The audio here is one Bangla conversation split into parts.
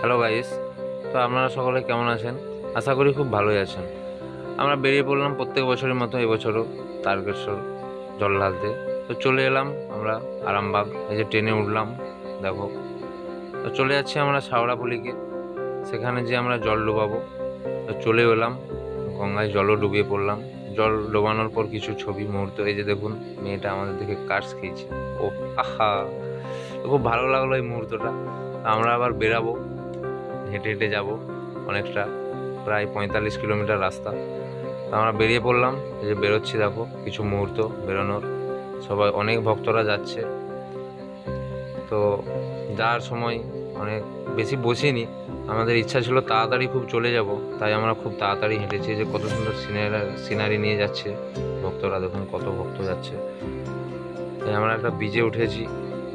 হ্যালো গাইস, তো আপনারা সকলে কেমন আছেন? আশা করি খুব ভালোই আছেন। আমরা বেরিয়ে পড়লাম প্রত্যেক বছরের মতো এবছরও তারকেশ্বর জল ঢালতে। তো চলে এলাম আমরা আরামবাগ, এই যে ট্রেনে উঠলাম, দেখো। তো চলে যাচ্ছি আমরা শাওড়াফুলিকে, সেখানে যে আমরা জল ডোবাবো। তো চলে এলাম গঙ্গায়, জলও ডুবিয়ে পড়লাম। জল ডোবানোর পর কিছু ছবি মুহূর্ত, এই যে দেখুন মেয়েটা আমাদের দেখে কার্স খেয়েছে। ও আহা, খুব ভালো লাগলো এই মুহূর্তটা। আমরা আবার বেরাবো, হেঁটে হেঁটে যাব অনেকটা, প্রায় 45 কিলোমিটার রাস্তা। তো আমরা বেরিয়ে পড়লাম, এই যে বেরোচ্ছি, দেখো কিছু মুহূর্ত বেরোনোর। সবাই অনেক ভক্তরা যাচ্ছে। তো যাওয়ার সময় অনেক বেশি বসিনি, আমাদের ইচ্ছা ছিল তাড়াতাড়ি খুব চলে যাব, তাই আমরা খুব তাড়াতাড়ি হেঁটেছি। যে কত সুন্দর সিনারি নিয়ে যাচ্ছে ভক্তরা, দেখুন কত ভক্ত যাচ্ছে। তাই আমরা একটা ব্রিজে উঠেছি,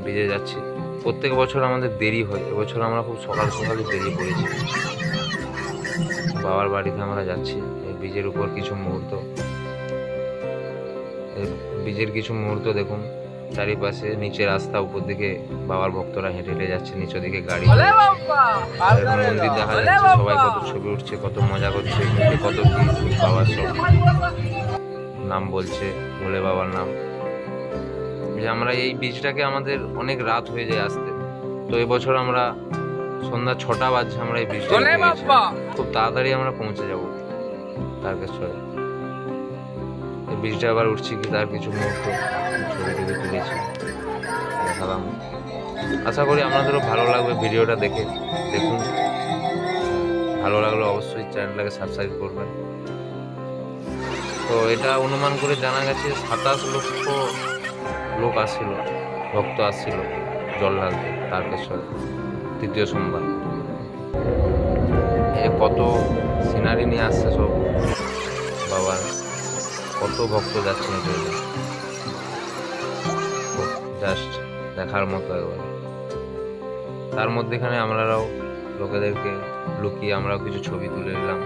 ব্রিজে যাচ্ছি। প্রত্যেক বছর আমাদের দেরি হয়, এবছর আমরা খুব সকাল সকালই বেরিয়ে পড়েছি। বাবার বাড়িতে আমরা যাচ্ছি। এই ব্রিজের উপর কিছু মুহূর্ত, এই ব্রিজের কিছু মুহূর্ত দেখুন। চারিপাশে নিচে রাস্তা, উপর দিকে বাবার ভক্তরা হেঁটে হেঁটে যাচ্ছে, নিচের দিকে গাড়ি, মন্দির দেখা যাচ্ছে। সবাই কত ছবি উঠছে, কত মজা করছে, মুখে কত কি বাবার সব নাম বলছে, ভোলে বাবার নাম। যে আমরা এই ব্রিজটাকে, আমাদের অনেক রাত হয়ে যায় আসতে। তো এবছর আমরা সন্ধ্যা 6টা বাজছে, আমরা এই ব্রিজটা খুব তাড়াতাড়ি আমরা পৌঁছে যাব তারকেশ্বরে। এই ব্রিজটা আবার উঠছি কি তার কিছু মুহূর্ত ছবি টবি তুলেছি, দেখালাম। আশা করি আপনাদেরও ভালো লাগবে ভিডিওটা দেখে। দেখুন, ভালো লাগলে অবশ্যই চ্যানেলটাকে সাবস্ক্রাইব করবেন। তো এটা অনুমান করে জানা গেছে 27 লক্ষ লোক আসছিল, ভক্ত আসছিল জল ঢালতে তারকেশ্বরে তৃতীয় সোমবার। কত সিনারি নিয়ে আসছে সব বাবার, কত ভক্ত যাচ্ছে হেঁটে হেঁটে, জাস্ট দেখার মতো একবার। তার মধ্যেখানে আমরাও লোকেদেরকে লুকিয়ে আমরাও কিছু ছবি তুলে নিলাম।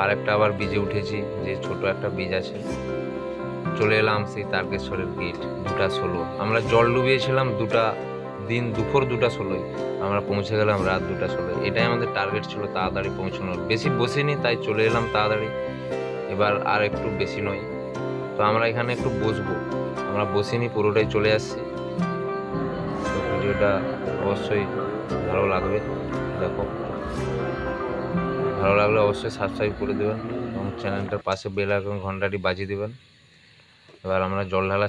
আর একটা আবার ব্রিজে উঠেছি, যে ছোট একটা ব্রিজ আছে। চলে এলাম সেই তারকেশ্বরের গেট, 2:16। আমরা জল ডুবিয়েছিলাম দুপুর 2:16, আমরা পৌঁছে গেলাম রাত 2:16। এটাই আমাদের টার্গেট ছিল, তাড়াতাড়ি পৌঁছানোর। বেশি বসিনি, তাই চলে এলাম তাড়াতাড়ি। এবার আর একটু বেশি নয়, তো আমরা এখানে একটু বসবো। আমরা বসিনি, পুরোটাই চলে আসছি। তো ভিডিওটা অবশ্যই ভালো লাগবে, দেখো। ভালো লাগলে অবশ্যই সাবস্ক্রাইব করে দেবেন এবং চ্যানেলটার পাশে বেল আইকন ঘন্টাটি বাজিয়ে দেবেন। এবার আমরা জল ঢালা